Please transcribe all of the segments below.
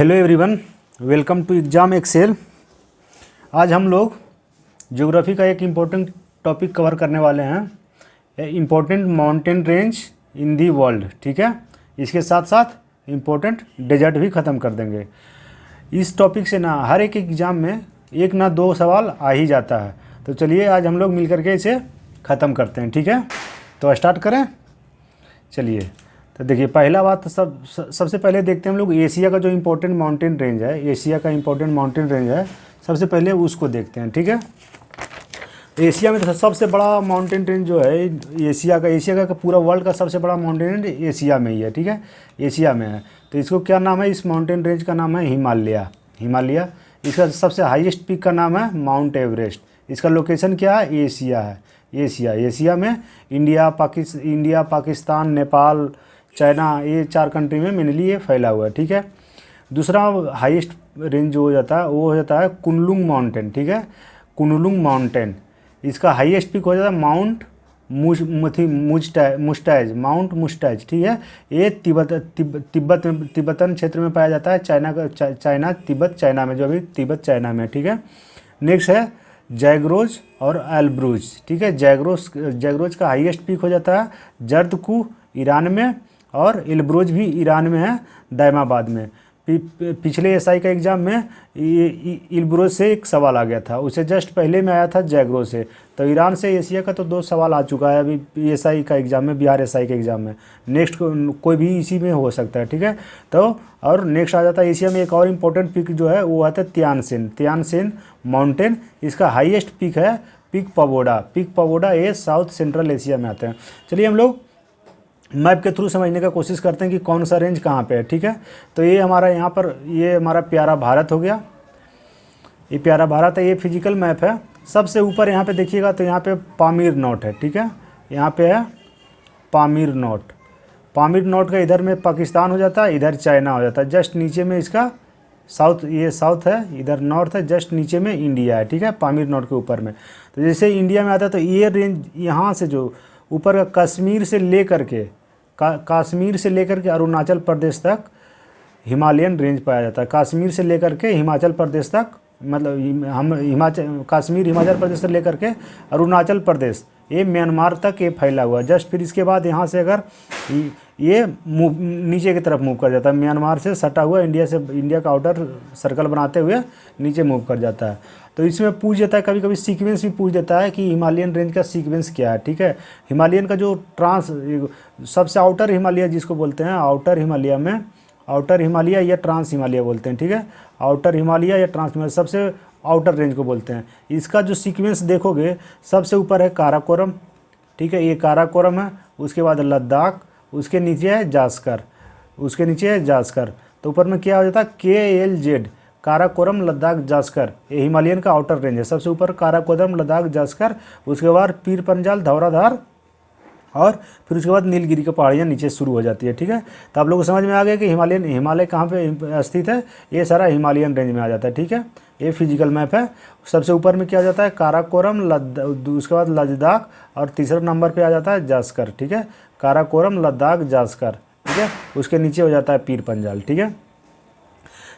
Hello everyone, welcome to Exam Excel. आज हम लोग ज्योग्राफी का एक इम्पोर्टेंट टॉपिक कवर करने वाले हैं, important mountain range in the world. ठीक है, इसके साथ साथ इम्पोर्टेंट डेजर्ट भी ख़त्म कर देंगे। इस टॉपिक से ना हर एक एग्ज़ाम में एक ना दो सवाल आ ही जाता है, तो चलिए आज हम लोग मिल करके इसे ख़त्म करते हैं। ठीक है, तो स्टार्ट करें। चलिए, तो देखिए पहला बात सबसे पहले देखते हैं हम लोग एशिया का जो इम्पोर्टेंट माउंटेन रेंज है, एशिया का इम्पोर्टेंट माउंटेन रेंज है, सबसे पहले उसको देखते हैं। ठीक है, एशिया में तो सबसे बड़ा माउंटेन रेंज जो है एशिया का पूरा वर्ल्ड का सबसे बड़ा माउंटेन रेंज एशिया में ही है। ठीक है, एशिया में है, तो इसको क्या नाम है? इस माउंटेन रेंज का नाम है हिमालय। इसका सबसे हाईएस्ट पीक का नाम है माउंट एवरेस्ट। इसका लोकेशन क्या है? एशिया है। एशिया में इंडिया, पाकिस्तान, नेपाल, चाइना, ये 4 कंट्री में मेनली ये फैला हुआ है। ठीक है, दूसरा हाईएस्ट रेंज जो हो जाता है वो हो जाता है कुनलुंग माउंटेन। ठीक है, कुनलुंग माउंटेन, इसका हाईएस्ट पीक हो जाता है माउंट मुस्टैज। ठीक है, ये तिब्बतन क्षेत्र में पाया जाता है, चाइना में, जो अभी तिब्बत चाइना में। ठीक है, नेक्स्ट है जैगरोज और एल्ब्रूज। ठीक है, जैगरोज का हाईएस्ट पीक हो जाता है जर्दकू ईरान में, और एल्ब्रूज भी ईरान में है, दायमाबाद में। पिछले एसआई का एग्ज़ाम में एल्ब्रूज से एक सवाल आ गया था, उसे जस्ट पहले में आया था जैगरोज से। तो ईरान से एशिया का तो 2 सवाल आ चुका है अभी एसआई का एग्ज़ाम में, बिहार एसआई के एग्ज़ाम में। नेक्स्ट कोई भी इसी में हो सकता है। ठीक है, तो और नेक्स्ट आ जाता है एशिया में एक और इम्पोर्टेंट पीक जो है वो आता है तियानसिन माउंटेन। इसका हाईएस्ट पीक है पीक पगोडा, ये साउथ सेंट्रल एशिया में आते हैं। चलिए हम लोग मैप के थ्रू समझने का कोशिश करते हैं कि कौन सा रेंज कहाँ पे है। ठीक है, तो ये हमारा यहाँ पर ये हमारा प्यारा भारत हो गया, ये प्यारा भारत है, ये फिजिकल मैप है। सबसे ऊपर यहाँ पे देखिएगा तो यहाँ पे पामीर नोट है। ठीक है, यहाँ पे है पामीर नोट का इधर में पाकिस्तान हो जाता है, इधर चाइना हो जाता है। जस्ट नीचे में इसका ये साउथ है, इधर नॉर्थ है, जस्ट नीचे में इंडिया है। ठीक है, पामीर नोट के ऊपर में। तो जैसे इंडिया में आता है तो ये रेंज यहाँ से जो ऊपर का कश्मीर से लेकर के अरुणाचल प्रदेश तक हिमालयन रेंज पाया जाता है। कश्मीर से लेकर के हिमाचल प्रदेश तक, मतलब हिमाचल प्रदेश से लेकर के अरुणाचल प्रदेश, ये म्यांमार तक ये फैला हुआ है। जस्ट फिर इसके बाद यहाँ से अगर ये नीचे की तरफ मूव कर जाता है, म्यांमार से सटा हुआ इंडिया का आउटर सर्कल बनाते हुए नीचे मूव कर जाता है। तो इसमें पूछ देता है, कभी कभी सीक्वेंस भी पूछ देता है कि हिमालयन रेंज का सीक्वेंस क्या है। ठीक है, हिमालयन का जो सबसे आउटर हिमालय जिसको बोलते हैं, आउटर हिमालय या ट्रांस हिमालय बोलते हैं। ठीक है, आउटर हिमालय या ट्रांस हिमालय सबसे आउटर रेंज को बोलते हैं। इसका जो सीक्वेंस देखोगे, सबसे ऊपर है काराकोरम। ठीक है, ये काराकोरम है, उसके बाद लद्दाख, उसके नीचे है जास्कर, तो ऊपर में क्या हो जाता है KLZ, काराकोरम, लद्दाख, जास्कर। ये हिमालयन का आउटर रेंज है। सबसे ऊपर काराकोरम, लद्दाख, जास्कर, उसके बाद पीर पंजाल, धौराधार, और फिर उसके बाद नीलगिरी की पहाड़ियाँ नीचे शुरू हो जाती है। ठीक है, तो आप लोगों को समझ में आ गया कि हिमालय कहाँ पे स्थित है। ये सारा हिमालयन रेंज में आ जाता है। ठीक है, ये फिजिकल मैप है। सबसे ऊपर में क्या हो जाता है काराकोरम, उसके बाद लद्दाख, और तीसरे नंबर पे आ जाता है जास्कर। ठीक है, काराकोरम, लद्दाख, जास्कर। ठीक है, उसके नीचे हो जाता है पीर पंजाल। ठीक है,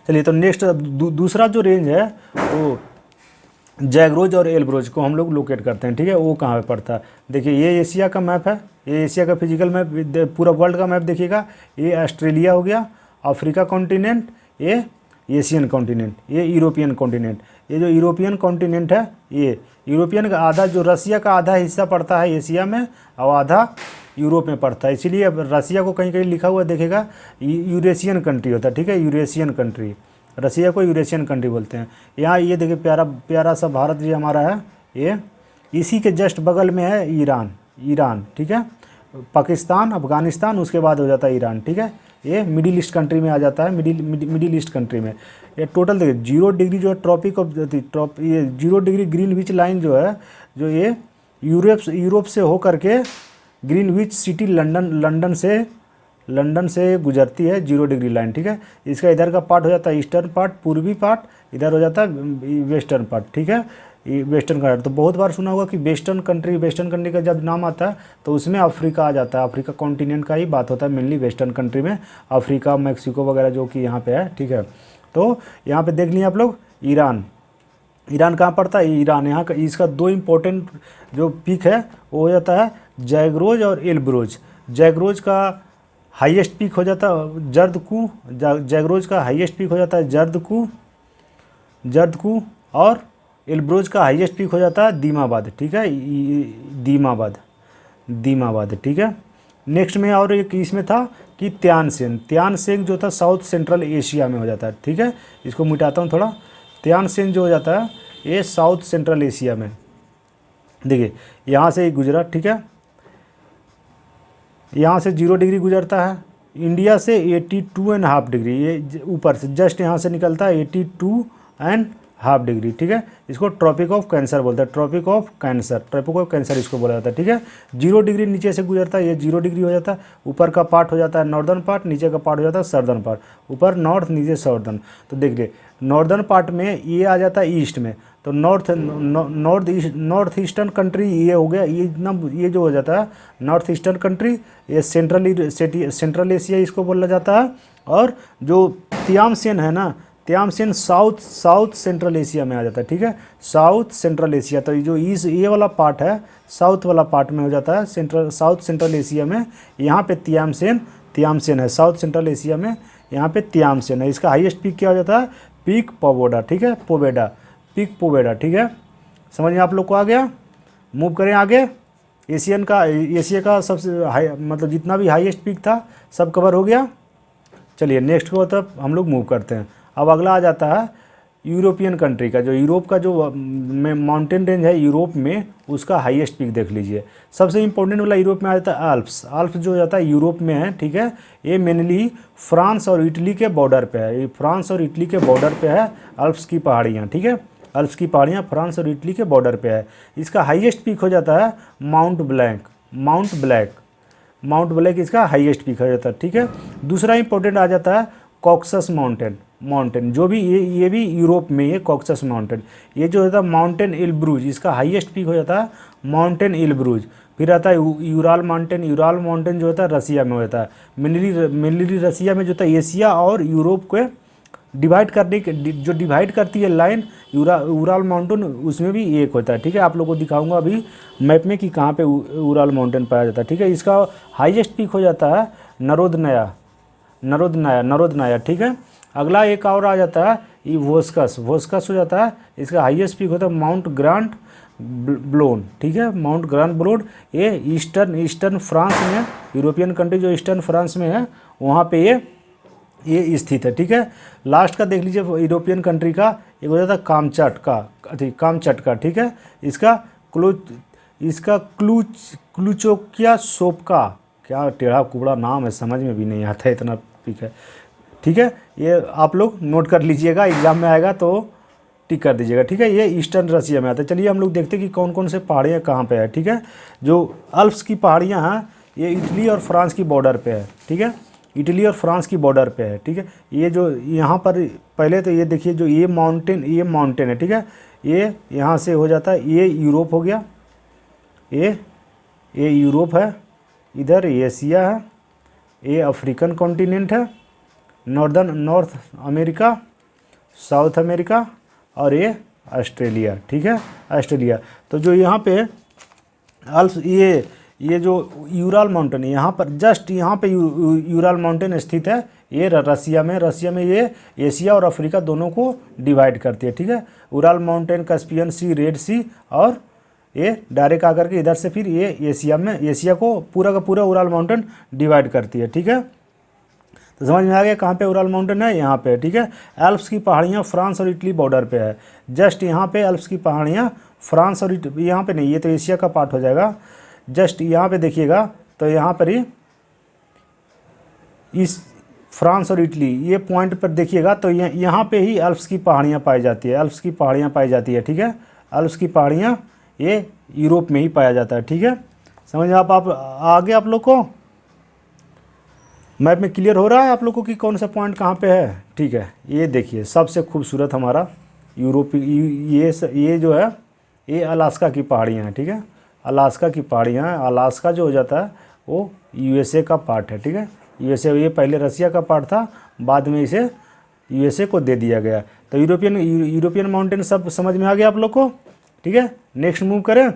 चलिए तो नेक्स्ट दूसरा जो रेंज है वो जैगरोज और एल्ब्रोज को हम लोग लोकेट करते हैं। ठीक है, वो कहाँ पे पड़ता है? देखिए ये एशिया का मैप है, ये एशिया का फिजिकल मैप, पूरा वर्ल्ड का मैप देखिएगा। ये ऑस्ट्रेलिया हो गया, अफ्रीका कॉन्टिनेंट, ये एशियन कॉन्टिनेंट, ये यूरोपियन कॉन्टिनेंट। ये जो यूरोपियन कॉन्टिनेंट है, ये यूरोपियन का आधा, जो रसिया का आधा हिस्सा पड़ता है एशिया में और आधा यूरोप में पड़ता है। इसीलिए अब रसिया को कहीं कहीं लिखा हुआ देखेगा यूरेशियन कंट्री होता है। ठीक है, यूरेशियन कंट्री, रसिया को यूरेशियन कंट्री बोलते हैं। यहाँ ये देखिए प्यारा सा भारत जी हमारा है, ये इसी के जस्ट बगल में है ईरान। ठीक है, पाकिस्तान, अफगानिस्तान, उसके बाद हो जाता है ईरान। ठीक है, ये मिडिल ईस्ट कंट्री में आ जाता है, मिडिल ईस्ट कंट्री में। ये टोटल देखिए 0 डिग्री जो है ये 0 डिग्री ग्रीनविच लाइन जो है, जो ये यूरोप से होकर के ग्रीनविच सिटी लंदन से गुजरती है 0 डिग्री लाइन। ठीक है, इसका इधर का पार्ट हो जाता है ईस्टर्न पार्ट, पूर्वी पार्ट, इधर हो जाता है वेस्टर्न पार्ट। ठीक है, वेस्टर्न कंट्री, तो बहुत बार सुना होगा कि वेस्टर्न कंट्री का जब नाम आता है तो उसमें अफ्रीका आ जाता है। अफ्रीका कॉन्टिनेंट का ही बात होता है मेनली वेस्टर्न कंट्री में, अफ्रीका, मैक्सिको वगैरह जो कि यहाँ पे है। ठीक है, तो यहाँ पे देख लिए आप लोग ईरान। ईरान कहाँ पड़ता है? ईरान। यहाँ का इसका दो इम्पोर्टेंट जो पीक है वो हो जाता है जैगरोज और एल्ब्रोज। जैगरोज का हाईएस्ट पीक हो जाता है जर्दकू, जैगरोज का हाईएस्ट पीक हो जाता है जर्दकू और एल्ब्रोज का हाईएस्ट पीक हो जाता है दीमाबाद, ठीक है, दीमाबाद, ठीक है। नेक्स्ट में और एक इसमें था कि त्यानसेन जो था साउथ सेंट्रल एशिया में हो जाता है, ठीक है। इसको मिटाता हूँ थोड़ा। त्यानसेन जो हो जाता है ये साउथ सेंट्रल एशिया में, देखिए यहाँ से गुजरा, ठीक है, यहाँ से 0 डिग्री गुजरता है, इंडिया से 82.5 डिग्री, ये ऊपर से जस्ट यहाँ से निकलता है 82.5 डिग्री, ठीक है। इसको ट्रॉपिक ऑफ कैंसर बोलते हैं, ट्रॉपिक ऑफ कैंसर इसको बोला जाता है, ठीक है। 0 डिग्री नीचे से गुजरता है, ये 0 डिग्री हो जाता है। ऊपर का पार्ट हो जाता है नॉर्दर्न पार्ट, नीचे का पार्ट हो जाता है सर्दर्न पार्ट, ऊपर नॉर्थ नीचे साउदर्न। तो देखिए नॉर्दर्न पार्ट में ये आ जाता है ईस्ट में, तो नॉर्थ ईस्टर्न कंट्री ये हो गया, ये जो हो जाता है नॉर्थ ईस्टर्न कंट्री, ये सेंट्रल एशिया इसको बोला जाता है। और जो त्यानसेन है ना, त्यानसेन साउथ सेंट्रल एशिया में आ जाता है, ठीक है, साउथ सेंट्रल एशिया। तो जो ये वाला पार्ट है साउथ वाला पार्ट में हो जाता है साउथ सेंट्रल एशिया में, यहाँ पे त्यानसेन है साउथ सेंट्रल एशिया में, यहाँ पे त्यानसेन है। इसका हाईएस्ट पीक क्या हो जाता है? पीक पोवेडा, ठीक है, पीक पोवेडा, ठीक है। समझ में आप लोग को आ गया? मूव करें आगे। एशिया का सबसे हाई मतलब जितना भी हाईएस्ट पीक था सब कवर हो गया। चलिए नेक्स्ट को तरफ हम लोग मूव करते हैं। अब अगला आ जाता है यूरोपियन कंट्री का, जो यूरोप का जो माउंटेन रेंज है यूरोप में, उसका हाईएस्ट पीक देख लीजिए। सबसे इंपॉर्टेंट वाला यूरोप में आ जाता है आल्प्स जो जाता है यूरोप में है, ठीक है। ये मेनली फ्रांस और इटली के बॉर्डर पे है, ये फ्रांस और इटली के बॉर्डर पे है आल्प्स की पहाड़ियाँ, ठीक है। आल्प्स की पहाड़ियाँ फ्रांस और इटली के बॉर्डर पे है। इसका हाईएस्ट पीक हो जाता है माउंट ब्लैक इसका हाईएस्ट पीक हो जाता है, ठीक है। दूसरा इंपॉर्टेंट आ जाता है कॉक्सस माउंटेन जो भी ये भी यूरोप में है। कॉक्सस माउंटेन ये जो होता है माउंटेन एल्ब्रूज, इसका हाईएस्ट पीक हो जाता है माउंटेन एल्ब्रूज। फिर आता है यूराल माउंटेन जो होता है रसिया में होता है। मेनली रसिया में जो होता है एशिया और यूरोप को डिवाइड करती है लाइन यूराल माउंटेन, उसमें भी एक होता है, ठीक है। आप लोगों को दिखाऊंगा अभी मैप में कि कहाँ पे यूराल माउंटेन पाया जाता है, ठीक है। इसका हाईएस्ट पीक हो जाता है नरोदनाया, ठीक है। अगला एक और आ जाता है ये वोस्कस हो जाता है। इसका हाईएस्ट पीक होता है माउंट ग्रांड ब्लोन, ठीक है, माउंट ग्रांड ब्लोन। ये ईस्टर्न फ्रांस में, यूरोपियन कंट्री जो ईस्टर्न फ्रांस में है वहाँ पे ये स्थित है, ठीक है। लास्ट का देख लीजिए यूरोपियन कंट्री का, एक हो जाता है कामचटका, ठीक है। इसका क्लूचोकिया सोपका, क्या टेढ़ा कुबड़ा नाम है, समझ में भी नहीं आता है, इतना पीक है, ठीक है। ये आप लोग नोट कर लीजिएगा, एग्जाम में आएगा तो टिक कर दीजिएगा, ठीक है। ये ईस्टर्न रसिया में आता है। चलिए हम लोग देखते हैं कि कौन कौन से पहाड़ियाँ कहाँ पे है, ठीक है। जो अल्प्स की पहाड़ियाँ हैं ये इटली और फ्रांस की बॉर्डर पे है, ठीक है, इटली और फ्रांस की बॉर्डर पे है, ठीक है। ये जो यहाँ पर पहले तो ये देखिए जो ये माउंटेन है, ठीक है, ये यहाँ से हो जाता है, ये यूरोप हो गया, ये यूरोप है, इधर एशिया है, ये अफ्रीकन कॉन्टिनेंट है, नॉर्थ अमेरिका, साउथ अमेरिका, और ये ऑस्ट्रेलिया, ठीक है, ऑस्ट्रेलिया। तो जो यहाँ पे अल्प्स ये जो यूराल माउंटेन है, यहाँ पर जस्ट यहाँ पे यूराल माउंटेन स्थित है, ये रसिया में ये एशिया और अफ्रीका दोनों को डिवाइड करती है, ठीक है। यूराल माउंटेन कैस्पियन सी, रेड सी, और ये डायरेक्ट आकर के इधर से फिर ये एशिया को पूरा का पूरा यूराल माउंटेन डिवाइड करती है, ठीक है। तो समझ में आ गया कहाँ पे यूराल माउंटेन है, यहाँ पे, ठीक है। एल्प्स की पहाड़ियाँ फ्रांस और इटली बॉर्डर पे है, जस्ट यहाँ पे एल्प्स की पहाड़ियाँ फ्रांस और यहाँ पे नहीं, ये तो एशिया का पार्ट हो जाएगा। जस्ट यहाँ पे देखिएगा तो यहाँ पर ही इस फ्रांस और इटली ये पॉइंट पर देखिएगा तो यहाँ पे ही एल्प्स की पहाड़ियाँ पाई जाती है, ठीक है। एल्प्स की पहाड़ियाँ ये यूरोप में ही पाया जाता है, ठीक है। समझ आप आगे आप लोग को मैप में क्लियर हो रहा है आप लोग को कि कौन सा पॉइंट कहाँ पे है, ठीक है। ये देखिए सबसे खूबसूरत हमारा यूरोप ये जो है ये अलास्का की पहाड़ियाँ हैं, ठीक है। अलास्का की पहाड़ियाँ हैं। अलास्का जो हो जाता है वो यूएसए का पार्ट है, ठीक है। यूएसए ये पहले रसिया का पार्ट था, बाद में इसे यूएसए को दे दिया गया। तो यूरोपियन माउंटेन सब समझ में आ गया आप लोग को, ठीक है। नेक्स्ट मूव करें।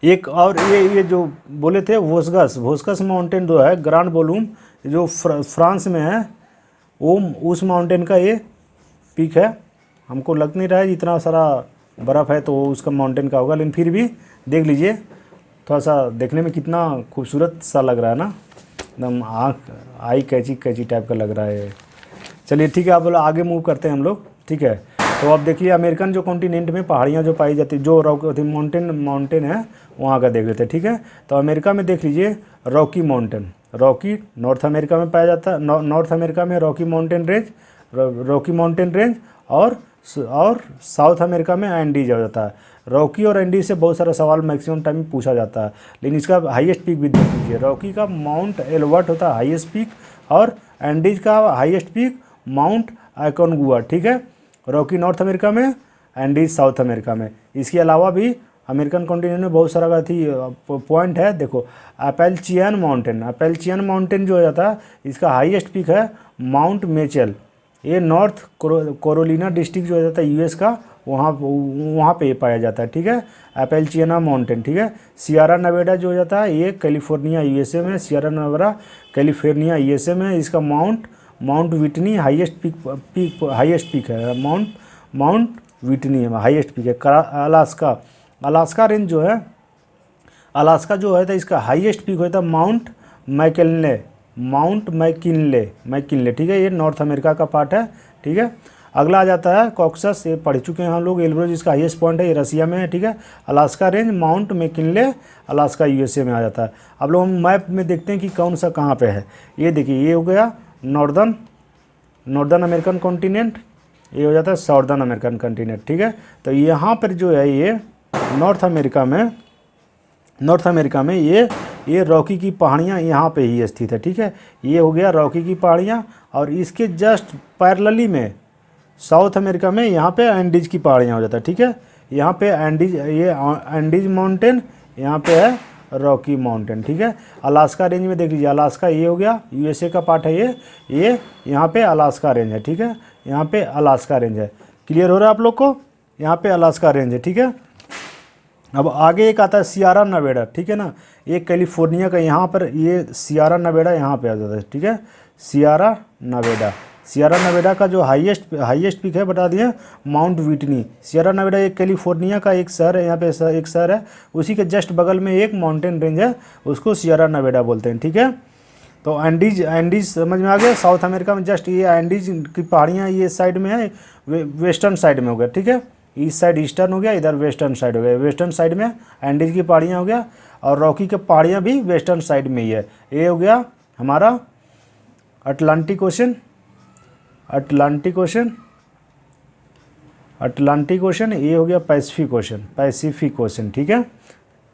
एक और ये जो बोले थे वोस्गस माउंटेन जो है ग्रांड वॉल्यूम जो फ्रांस में है, वो उस माउंटेन का ये पीक है। हमको लग नहीं रहा है इतना सारा बर्फ़ है तो उसका माउंटेन का होगा, लेकिन फिर भी देख लीजिए, थोड़ा सा देखने में कितना खूबसूरत सा लग रहा है ना, एकदम आई कैची टाइप का लग रहा है। चलिए ठीक है, अब आगे मूव करते हैं हम लोग, ठीक है। तो अब देखिए अमेरिकन जो कॉन्टिनेंट में पहाड़ियाँ जो पाई जाती, जो रॉकी माउंटेन है वहाँ का देख लेते हैं, ठीक है। तो अमेरिका में देख लीजिए Rocky mountain, Rocky north America में पाया जाता है, नॉर्थ अमेरिका में रॉकी माउंटेन रेंज और साउथ अमेरिका में एंडीज हो जाता है। रॉकी और एंडीज से बहुत सारा सवाल मैक्सिमम टाइम में पूछा जाता है, लेकिन इसका हाईएस्ट पीक भी देख लीजिए। रॉकी का माउंट एल्बर्ट होता है हाईएस्ट पीक, और एंडीज का हाईएस्ट पीक माउंट आइकॉनगुआ, ठीक है। रॉकी नॉर्थ अमेरिका में, एंडीज साउथ अमेरिका में। इसके अलावा भी अमेरिकन कॉन्टिनेंट में बहुत सारा पॉइंट है। देखो अपैलचियन माउंटेन जो हो जाता है, इसका हाईएस्ट पीक है माउंट मेचेल, ये नॉर्थ कैरोलिना डिस्ट्रिक्ट जो हो जाता है यूएस का, वहाँ पे पाया जाता है, ठीक है। अपैलचियना माउंटेन, ठीक है। सियरा नेवाडा जो हो जाता है ये कैलिफोर्निया यूएसए में, सियरा नेवाडा कैलिफोर्निया यूएसए में। इसका माउंट विटनी हाईएस्ट पीक है, माउंट विटनी है हाईएस्ट पीक है। अलास्का रेंज जो है, अलास्का जो है तो इसका हाईएस्ट पीक होता है माउंट मैकिनले, ठीक है। ये नॉर्थ अमेरिका का पार्ट है, ठीक है। अगला आ जाता है कॉक्सस, ये पढ़ चुके हैं हम लोग। एल्ब्रोज इसका हाईएस्ट पॉइंट है, ये रसिया में है, ठीक है। Alaska range mount McKinley Alaska USA में आ जाता है। अब लोग हम मैप में देखते हैं कि कौन सा कहाँ पे है। ये देखिए, ये हो गया नॉर्दर्न अमेरिकन कॉन्टिनेंट, ये हो जाता है साउदर्न अमेरिकन कॉन्टिनेंट, ठीक है। तो यहाँ पर जो है ये नॉर्थ अमेरिका में ये रॉकी की पहाड़ियाँ यहाँ पे ही स्थित है, ठीक है। ये हो गया रॉकी की पहाड़ियाँ, और इसके जस्ट पैरेलली में साउथ अमेरिका में यहाँ पे एंडीज की पहाड़ियाँ हो जाता है, ठीक है। यहाँ पे एंडीज माउंटेन, यहाँ पे है रॉकी माउंटेन, ठीक है। अलास्का रेंज में देख लीजिए, अलास्का ये हो गया यूएसए का पार्ट है, ये यहाँ पे अलास्का रेंज है, ठीक है। यहाँ पे अलास्का रेंज है। क्लियर हो रहा है आप लोग को? यहाँ पे अलास्का रेंज है, ठीक है। अब आगे एक आता है सियरा नेवाडा, ठीक है ना। ये कैलिफोर्निया का, यहाँ पर ये सियरा नेवाडा यहाँ पे आ जाता है, ठीक है। सियरा नेवाडा का जो हाईएस्ट पीक है बता दिए माउंट विटनी। सियरा नेवाडा एक कैलिफोर्निया का एक शहर है, यहाँ पे एक शहर है, उसी के जस्ट बगल में एक माउंटेन रेंज है, उसको सियरा नेवाडा बोलते हैं, ठीक है। तो एंडीज समझ में आ गया। साउथ अमेरिका में जस्ट ये एंडीज की पहाड़ियाँ ये साइड में है, वेस्टर्न साइड में हो गया, ठीक है। ईस्ट साइड ईस्टर्न हो गया, इधर वेस्टर्न साइड हो गया। वेस्टर्न साइड में एंडीज की पहाड़ियाँ हो गया, और रॉकी के पहाड़ियाँ भी वेस्टर्न साइड में ही है। ये हो गया हमारा अटलांटिक ओशन, ये हो गया पैसिफिक ओशन, ठीक है।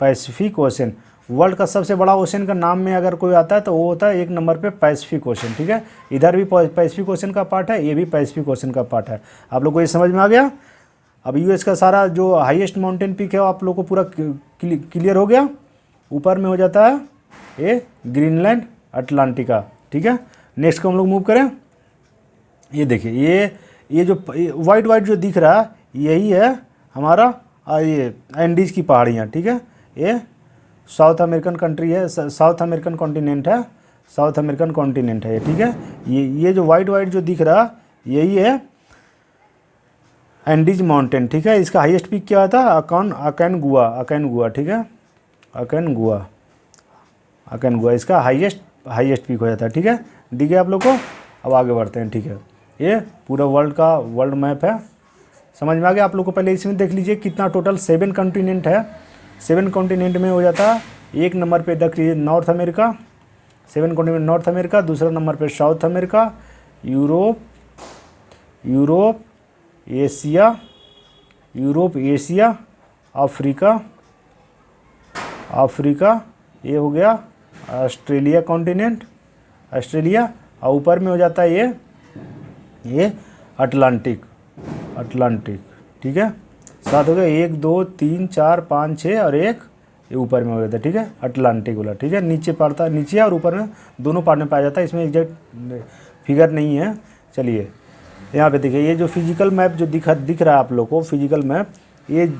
पैसिफिक ओशन वर्ल्ड का सबसे बड़ा ओशन का नाम में अगर कोई आता है तो वो होता है एक नंबर पे पैसिफिक ओशन, ठीक है। इधर भी पैसिफिक ओशन का पार्ट है, ये भी पैसिफिक ओशन का पार्ट है। आप लोग को ये समझ में आ गया? अब यूएस का सारा जो हाईएस्ट माउंटेन पीक है आप लोग को पूरा क्लियर हो गया। ऊपर में हो जाता है ये ग्रीनलैंड अटलांटिका, ठीक है। नेक्स्ट को हम लोग मूव करें। ये देखिए, ये जो वाइट जो दिख रहा है यही है हमारा ये एंडीज की पहाड़ियाँ, ठीक है। ये साउथ अमेरिकन कंट्री है, साउथ अमेरिकन कॉन्टिनेंट है ये, ठीक है। ये जो वाइट जो दिख रहा यही है एंडीज माउंटेन, ठीक है। इसका हाईएस्ट पीक क्या आता है? अकैनगुआ, ठीक है। अकैनगुआ इसका हाईएस्ट पीक हो जाता है, ठीक है। दिख गया आप लोग को? अब आगे बढ़ते हैं, ठीक है। ये पूरा वर्ल्ड मैप है, समझ में आ गया आप लोग को? पहले इसमें देख लीजिए कितना टोटल 7 कॉन्टिनेंट है। 7 कॉन्टिनेंट में हो जाता है एक नंबर पे देख लीजिए north America, 7 continent north America. दूसरा नंबर पे south America, Europe, Asia, Africa, ये हो गया ऑस्ट्रेलिया कॉन्टिनेंट, और ऊपर में हो जाता है ये अटलांटिक, ठीक है। साथ हो गया 1 2 3 4 5 6 और एक ये ऊपर में हो जाता है, ठीक है। अटलांटिक वाला, ठीक है। नीचे पड़ता है, नीचे और ऊपर में दोनों पार्ट में पाया जाता है। इसमें एग्जैक्ट फिगर नहीं है, चलिए यहाँ पे देखिए, ये जो फिजिकल मैप जो दिख रहा है आप लोग को, फिजिकल मैप, ये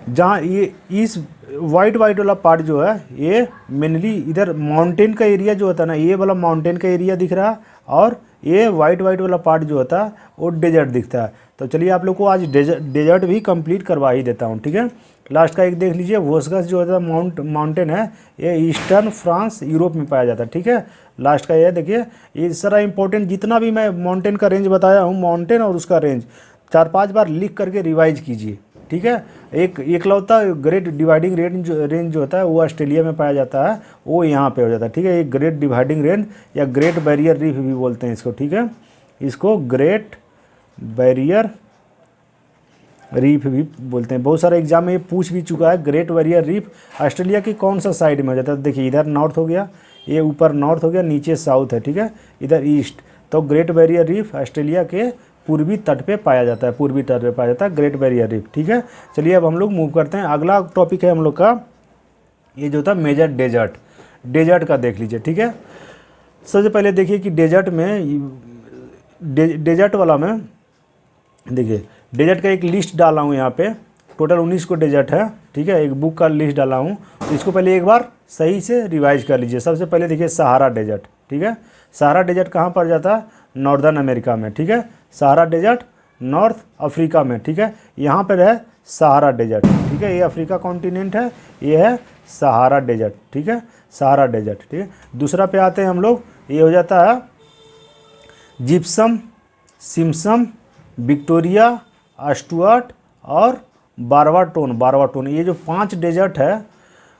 जहाँ ये इस वाइट वाला पार्ट जो है ये मेनली इधर माउंटेन का एरिया जो होता है ना, ये वाला माउंटेन का एरिया दिख रहा है, और ये वाइट वाला पार्ट जो होता है वो डेजर्ट दिखता है। तो चलिए आप लोग को आज डेजर्ट भी कंप्लीट करवा ही देता हूँ, ठीक है। लास्ट का एक देख लीजिए, वोस्गस जो होता है माउंटेन है, ये ईस्टर्न फ्रांस यूरोप में पाया जाता है, ठीक है। लास्ट का ये देखिए, ये सारा इंपॉर्टेंट जितना भी मैं माउंटेन का रेंज बताया हूँ, माउंटेन और उसका रेंज 4-5 बार लिख करके रिवाइज कीजिए, ठीक है। एक एकलौता ग्रेट डिवाइडिंग रेंज जो होता है वो ऑस्ट्रेलिया में पाया जाता है, वो यहाँ पे हो जाता है, ठीक है। एक ग्रेट डिवाइडिंग रेंज या ग्रेट बैरियर रीफ भी बोलते हैं इसको, ठीक है। इसको ग्रेट बैरियर रीफ भी बोलते हैं। बहुत सारे एग्जाम में ये पूछ भी चुका है, ग्रेट बैरियर रीफ ऑस्ट्रेलिया की कौन सा साइड में हो जाता है। देखिए इधर नॉर्थ हो गया, ये ऊपर नॉर्थ हो गया, नीचे साउथ है, ठीक है, इधर ईस्ट। तो ग्रेट बैरियर रीफ ऑस्ट्रेलिया के पूर्वी तट पे पाया जाता है, पूर्वी तट पे पाया जाता है ग्रेट बैरियर रीफ, ठीक है। चलिए अब हम लोग मूव करते हैं। अगला टॉपिक है हम लोग का, ये जो था मेजर डेजर्ट का देख लीजिए, ठीक है। सबसे पहले देखिए कि डेजर्ट में, डेजर्ट वाला में देखिए, डेजर्ट का एक लिस्ट डाला हूँ यहाँ पे, टोटल 19 को डेजर्ट है, ठीक है। एक बुक का लिस्ट डाला हूँ, तो इसको पहले एक बार सही से रिवाइज कर लीजिए। सबसे पहले देखिए सहारा डेजर्ट, ठीक है। सहारा डेजर्ट कहाँ पर जाता है? नॉर्दर्न अमेरिका में, ठीक है। सहारा डेजर्ट नॉर्थ अफ्रीका में, ठीक है। यहाँ पर है सहारा डेजर्ट, ठीक है। ये अफ्रीका कॉन्टिनेंट है, ये है सहारा डेजर्ट, ठीक है, सहारा डेजर्ट, ठीक है। दूसरा पे आते हैं हम लोग, ये हो जाता है जिप्सम, सिम्पसन, विक्टोरिया, स्टुअर्ट और बारवाटोन। ये जो 5 डेजर्ट है,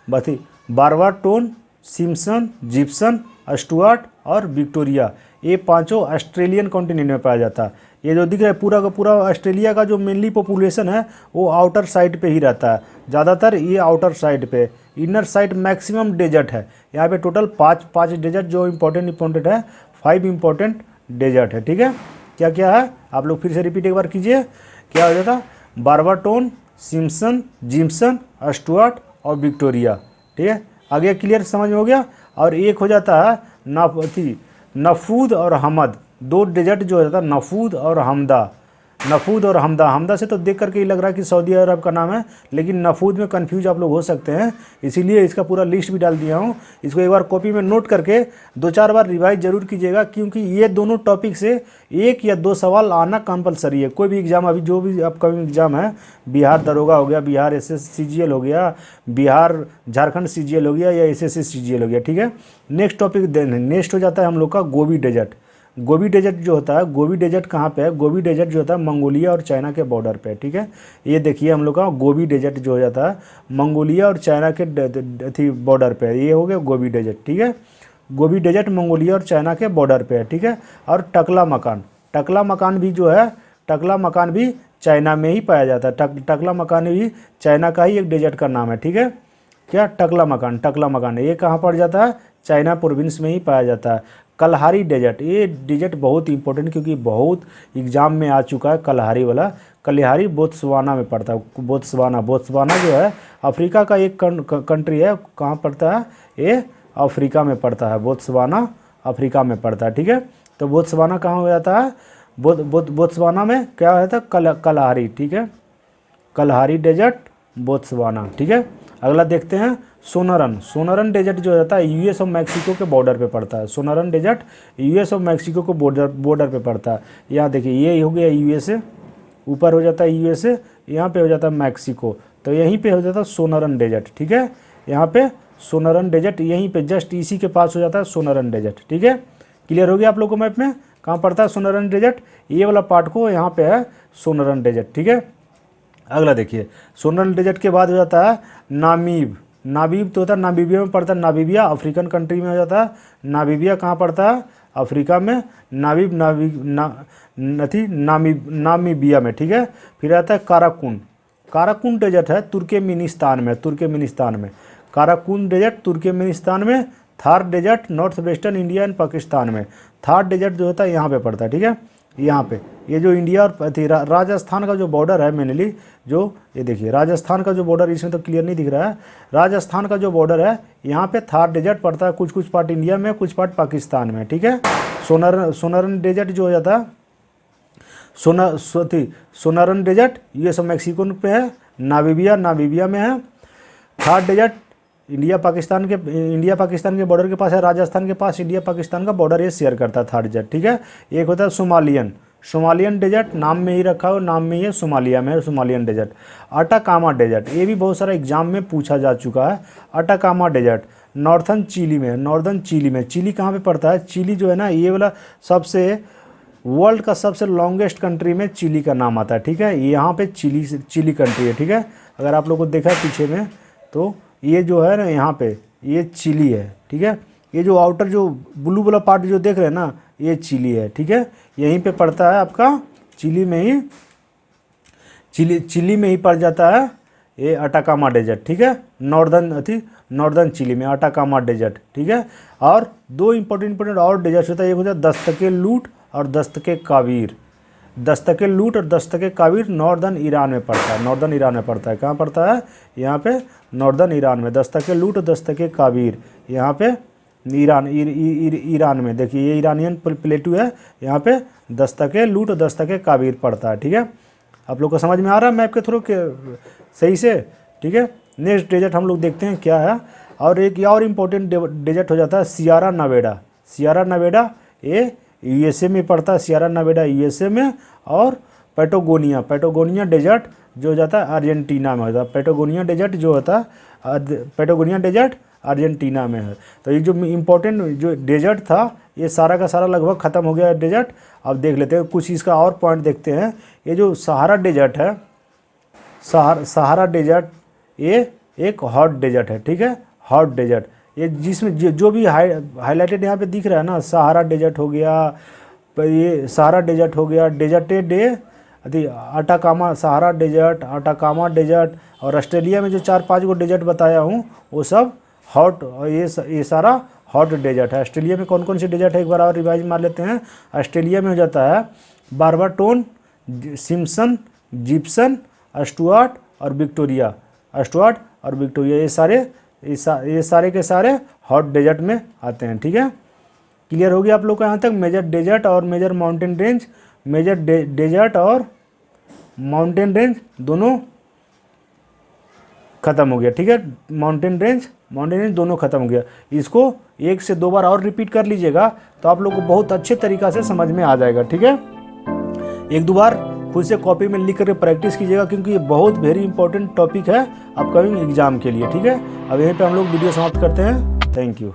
बाकी बारवाटोन, सिम्पसन, जिप्सन, स्टुअर्ट और विक्टोरिया, ये पांचों ऑस्ट्रेलियन कॉन्टिनेंट में पाया जाता है। ये जो दिख रहा है पूरा का पूरा ऑस्ट्रेलिया का जो मेनली पॉपुलेशन है वो आउटर साइड पे ही रहता है, ज़्यादातर ये आउटर साइड पे। इनर साइड मैक्सिमम डेजर्ट है। यहाँ पे टोटल 5 डेजर्ट जो इम्पोर्टेंट है, 5 इम्पोर्टेंट डेजर्ट है, ठीक है। क्या क्या है आप लोग फिर से रिपीट एक बार कीजिए, क्या हो जाता? बारवाटोन, सिम्पसन, जिप्सन, स्टुअर्ट और विक्टोरिया, ठीक है। आगे क्लियर समझ में हो गया। और एक हो जाता है नफूद और हमद, 2 डेजर्ट जो हो जाता है नफूद और हमदा। हमदा से तो देख करके ही लग रहा है कि सऊदी अरब का नाम है, लेकिन नफूद में कंफ्यूज आप लोग हो सकते हैं, इसीलिए इसका पूरा लिस्ट भी डाल दिया हूँ। इसको एक बार कॉपी में नोट करके 2-4 बार रिवाइज जरूर कीजिएगा, क्योंकि ये दोनों टॉपिक से 1 या 2 सवाल आना कंपलसरी है। कोई भी एग्जाम, अभी जो भी अपकमिंग एग्जाम है, बिहार दरोगा हो गया, बिहार SSCGL हो गया, बिहार झारखंड CGL हो गया या SSC CGL हो गया, ठीक है। नेक्स्ट टॉपिक नेक्स्ट हो जाता है हम लोग का गोबी डेजर्ट। गोबी डेजर्ट जो होता है, गोबी डेजर्ट कहाँ पे है? गोबी डेजर्ट जो होता है मंगोलिया और चाइना के बॉर्डर पे, ठीक है। ये देखिए हम लोग का गोबी डेजर्ट जो हो जाता है मंगोलिया और चाइना के बॉर्डर पे, ये हो गया गोबी डेजर्ट, ठीक है। गोबी डेजर्ट मंगोलिया और चाइना के बॉर्डर पे है, ठीक है। और टकला मकान भी जो है, टकला मकान भी चाइना में ही पाया जाता है। टकला मकान भी चाइना का ही एक डेजर्ट का नाम है, ठीक है। क्या? टकला मकान है, ये कहाँ पड़ जाता है? चाइना प्रोविंस में ही पाया जाता है। कलहारी डेजर्ट, ये डेजर्ट बहुत इंपॉर्टेंट, क्योंकि बहुत एग्जाम में आ चुका है कलहारी वाला। कलहारी बोत्सवाना में पड़ता है। बोत्सवाना जो है अफ्रीका का एक कंट्री है। कहाँ पड़ता है? ये अफ्रीका में पड़ता है। बोत्सवाना अफ्रीका में पड़ता है, ठीक है। तो बोत्सवाना कहाँ हो जाता है? बोत्सवाना में क्या होता है? कलहारी, ठीक है। कलहारी डेजर्ट बोत्सवाना, ठीक है। अगला देखते हैं सोनरन डेजर्ट जो रहता है US और मैक्सिको के बॉर्डर पे पड़ता है। सोनरन डेजर्ट US और मैक्सिको के बॉर्डर पे पड़ता है। यहाँ देखिए ये हो गया USA, ऊपर हो जाता है USA, यहाँ पे हो जाता है मैक्सिको, तो यहीं पे हो जाता है सोनरन डेजर्ट, ठीक है। यहाँ पे सोनरन डेजर्ट यहीं पे जस्ट इसी के पास हो जाता है सोनरन डेजर्ट, ठीक है। क्लियर हो गया आप लोग को मैप में कहाँ पड़ता है सोनरन डेजर्ट? ये वाला पार्ट को यहाँ पे है सोनरन डेजर्ट, ठीक है। अगला देखिए, सोनरन डेजर्ट के बाद हो जाता है नामीब तो होता है नामीबिया में पड़ता है। नामीबिया अफ्रीकन कंट्री में हो जाता है। नामीबिया कहाँ पड़ता है? अफ्रीका में। नामीबिया में, ठीक है। फिर आता है काराकुन डेजर्ट है तुर्कमेनिस्तान में। काराकुन डेजर्ट तुर्कमेनिस्तान में। Thar desert north western India and Pakistan में। थार डेजर्ट जो होता है यहाँ पे पड़ता है, ठीक है। यहाँ पे ये जो इंडिया और राजस्थान का जो बॉर्डर है, मेनली जो ये देखिए राजस्थान का जो बॉर्डर, इसमें तो क्लियर नहीं दिख रहा है, राजस्थान का जो बॉर्डर है यहाँ पे थार डेजर्ट पड़ता है। कुछ पार्ट इंडिया में, कुछ पार्ट पाकिस्तान में, ठीक है। सोनरन डेजर्ट जो हो जाता है, सोनरन डेजर्ट यूएस और मैक्सिको पे है। नामीबिया में है। थार डेजर्ट इंडिया पाकिस्तान के बॉर्डर के पास है, राजस्थान के पास इंडिया पाकिस्तान का बॉर्डर ये शेयर करता है थार डेजर्ट, ठीक है। एक होता है सोमालियन डेजर्ट, नाम में ही रखा हो, नाम में ही है, सोमालिया में है सोमालियन डेजर्ट। अटाकामा डेजर्ट, ये भी बहुत सारा एग्जाम में पूछा जा चुका है। अटाकामा डेजर्ट नॉर्थन चिली में। चिली कहाँ पे पड़ता है? चिली जो है ना, ये वाला सबसे वर्ल्ड का सबसे लॉन्गेस्ट कंट्री में चिली का नाम आता है, ठीक है। यहाँ पे चिली कंट्री है, ठीक है। अगर आप लोग को देखा है पीछे में, तो ये जो है ना, यहाँ पे ये चिली है, ठीक है। ये जो आउटर जो ब्लू वाला पार्ट जो देख रहे हैं ना, ये चिली है, ठीक है। यहीं पे पड़ता है आपका चिली में ही पड़ जाता है ये अटाकामा डेजर्ट, ठीक है। नॉर्दर्न चिली में अटाकामा डेजर्ट, ठीक है। और दो इंपॉर्टेंट और डेजर्ट होता है, एक होता है दस्तके लूट और दस्तके काबीर नॉर्दर्न ईरान में पड़ता है। कहाँ पड़ता है? यहाँ पे नॉर्दर्न ईरान में। दस्तके लूट और दस्तके काबीर यहाँ पे ईरान में। देखिए ये ईरानियन प्लेटू है, यहाँ पे दस्तके लूट और दस्तके काबीर पड़ता है, ठीक है। आप लोग को समझ में आ रहा है मैप के थ्रू सही से, ठीक है। नेक्स्ट डेजर्ट हम लोग देखते हैं क्या है। और एक और इम्पोर्टेंट डेजर्ट हो जाता है सियरा नेवाडा, ये यूएसए में पड़ता है। सियरा नेवाडा यूएसए में। और पैटागोनिया डेजर्ट जो हो जाता है अर्जेंटीना में होता है। पैटागोनिया डेजर्ट अर्जेंटीना में है। तो ये जो इम्पोर्टेंट जो डेजर्ट था, ये सारा का सारा लगभग ख़त्म हो गया है डेजर्ट। अब देख लेते हैं कुछ इसका और पॉइंट देखते हैं। ये जो सहारा डेजर्ट है, सहारा डेजर्ट ये एक हॉट डेजर्ट है, ठीक है। हॉट डेजर्ट ये जिसमें जो भी हाईलाइटेड यहाँ पे दिख रहा है ना, सहारा डेजर्ट हो गया, ये सहारा डेजर्ट हो गया, सहारा डेजर्ट, अटाकामा डेजर्ट, और ऑस्ट्रेलिया में जो 4-5 गो डेजर्ट बताया हूँ वो सब हॉट, ये सारा हॉट डेजर्ट है। ऑस्ट्रेलिया में कौन कौन से डेजर्ट है एक बार और रिवाइज मार लेते हैं। ऑस्ट्रेलिया में हो जाता है बारबाटोन, सिम्पसन, जिप्सन, स्टुअर्ट और विक्टोरिया। ये सारे के सारे हॉट डेजर्ट में आते हैं, ठीक है। क्लियर हो गया आप लोग को यहाँ तक? मेजर डेजर्ट और मेजर माउंटेन रेंज, डेजर्ट और माउंटेन रेंज दोनों ख़त्म हो गया, ठीक है। माउंटेन रेंज दोनों ख़त्म हो गया। इसको 1 से 2 बार और रिपीट कर लीजिएगा तो आप लोग को बहुत अच्छे तरीक़ा से समझ में आ जाएगा, ठीक है। 1-2 बार खुद से कॉपी में लिख कर प्रैक्टिस कीजिएगा, क्योंकि ये बहुत वेरी इंपॉर्टेंट टॉपिक है अपकमिंग एग्जाम के लिए, ठीक है। अब यहीं पे हम लोग वीडियो समाप्त करते हैं। Thank you.